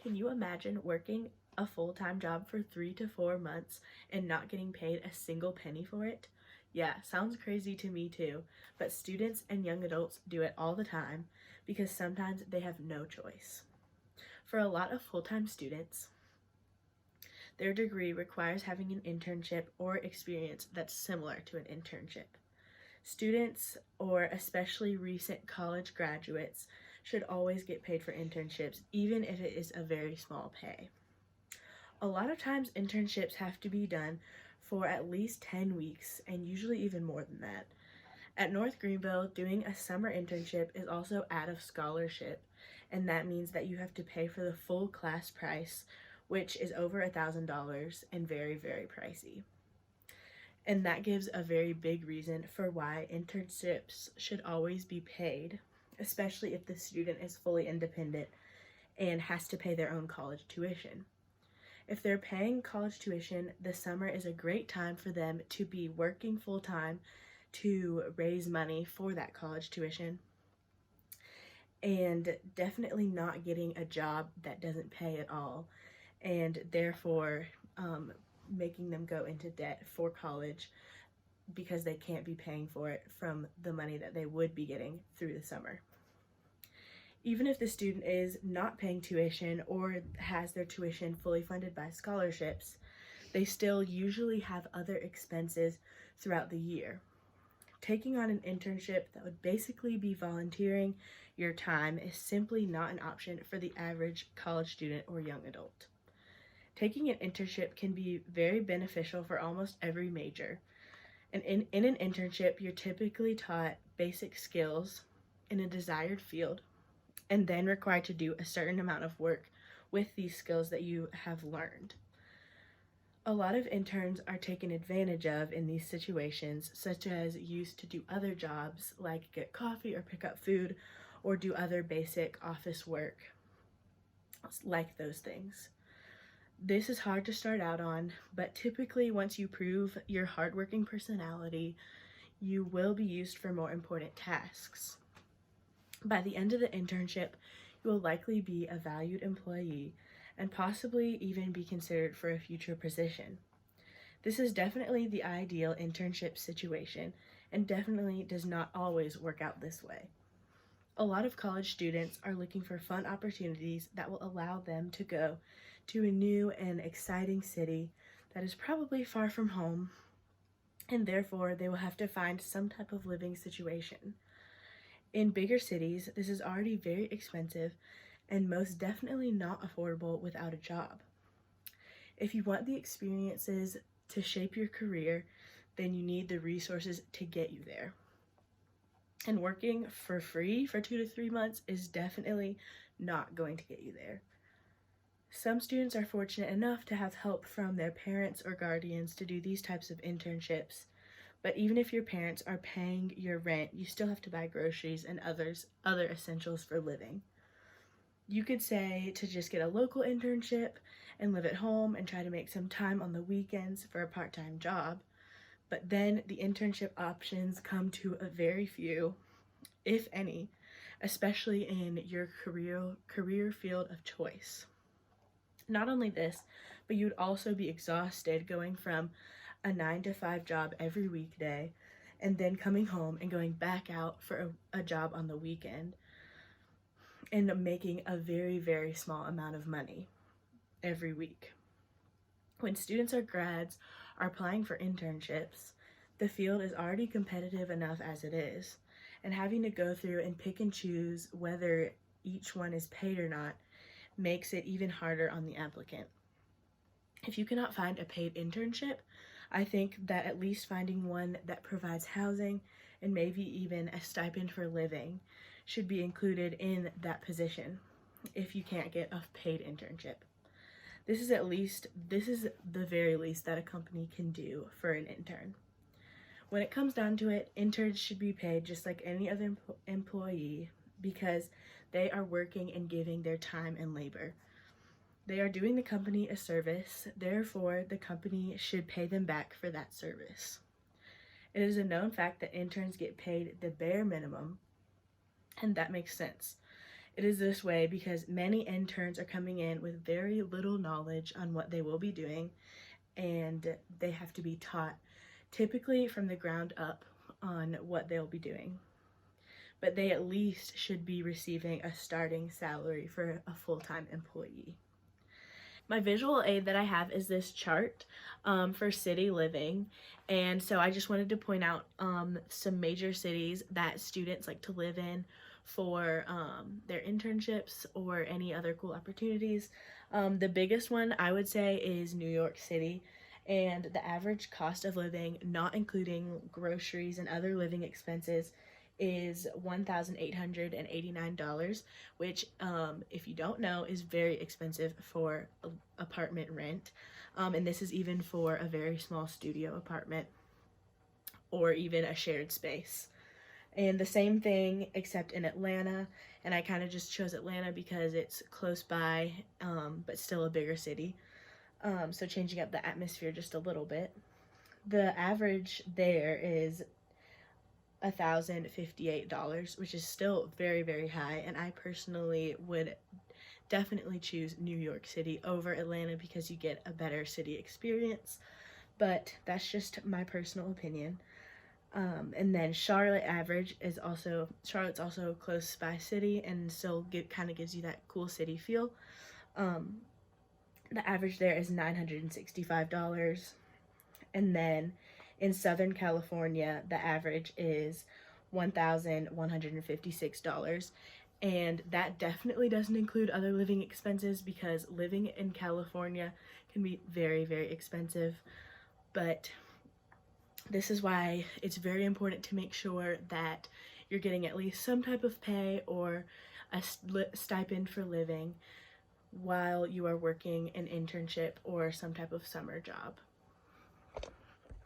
Can you imagine working a full-time job for 3 to 4 months and not getting paid a single penny for it? Yeah, sounds crazy to me too, but students and young adults do it all the time because sometimes they have no choice. For a lot of full-time students, their degree requires having an internship or experience that's similar to an internship. Students, or especially recent college graduates, should always get paid for internships, even if it is a very small pay. A lot of times, internships have to be done for at least 10 weeks, and usually even more than that. At North Greenville, doing a summer internship is also out of scholarship, and that means that you have to pay for the full class price, which is over $1,000 and very, very pricey. And that gives a very big reason for why internships should always be paid, especially if the student is fully independent and has to pay their own college tuition. If they're paying college tuition, the summer is a great time for them to be working full-time to raise money for that college tuition, and definitely not getting a job that doesn't pay at all, and therefore making them go into debt for college because they can't be paying for it from the money that they would be getting through the summer. Even if the student is not paying tuition or has their tuition fully funded by scholarships, they still usually have other expenses throughout the year. Taking on an internship that would basically be volunteering your time is simply not an option for the average college student or young adult. Taking an internship can be very beneficial for almost every major. And in an internship, you're typically taught basic skills in a desired field and then required to do a certain amount of work with these skills that you have learned. A lot of interns are taken advantage of in these situations, such as used to do other jobs like get coffee or pick up food or do other basic office work like those things. This is hard to start out on, but typically once you prove your hardworking personality, you will be used for more important tasks. By the end of the internship, you will likely be a valued employee and possibly even be considered for a future position. This is definitely the ideal internship situation and definitely does not always work out this way. A lot of college students are looking for fun opportunities that will allow them to go to a new and exciting city that is probably far from home, and therefore they will have to find some type of living situation. In bigger cities, this is already very expensive and most definitely not affordable without a job. If you want the experiences to shape your career, then you need the resources to get you there. And working for free for 2 to 3 months is definitely not going to get you there. Some students are fortunate enough to have help from their parents or guardians to do these types of internships, but even if your parents are paying your rent, you still have to buy groceries and other essentials for living. You could say to just get a local internship and live at home and try to make some time on the weekends for a part-time job, but then the internship options come to a very few, if any, especially in your career field of choice. Not only this, but you would also be exhausted going from a 9 to 5 job every weekday and then coming home and going back out for a job on the weekend and making a very, very small amount of money every week. When students or grads are applying for internships, the field is already competitive enough as it is, and having to go through and pick and choose whether each one is paid or not makes it even harder on the applicant. If you cannot find a paid internship, I think that at least finding one that provides housing and maybe even a stipend for living should be included in that position if you can't get a paid internship. This is the very least that a company can do for an intern. When it comes down to it, interns should be paid just like any other employee because they are working and giving their time and labor. They are doing the company a service, therefore the company should pay them back for that service. It is a known fact that interns get paid the bare minimum, And that makes sense. It is this way because many interns are coming in with very little knowledge on what they will be doing, and they have to be taught typically from the ground up on what they'll be doing. But they at least should be receiving a starting salary for a full time employee. My visual aid that I have is this chart for city living. And so I just wanted to point out some major cities that students like to live in for their internships or any other cool opportunities. The biggest one I would say is New York City. And the average cost of living, not including groceries and other living expenses, is $1,889, which, if you don't know, is very expensive for apartment rent. And this is even for a very small studio apartment or even a shared space. And the same thing, except in Atlanta. And I kind of just chose Atlanta because it's close by, but still a bigger city. So changing up the atmosphere just a little bit. The average there is $1,058, which is still very, very high. And I personally would definitely choose New York City over Atlanta because you get a better city experience. But that's just my personal opinion. And then Charlotte's also close by city and still kind of gives you that cool city feel. Um, the average there is $965. And then in Southern California, the average is $1,156. And that definitely doesn't include other living expenses because living in California can be very, very expensive. But this is why it's very important to make sure that you're getting at least some type of pay or a stipend for living while you are working an internship or some type of summer job.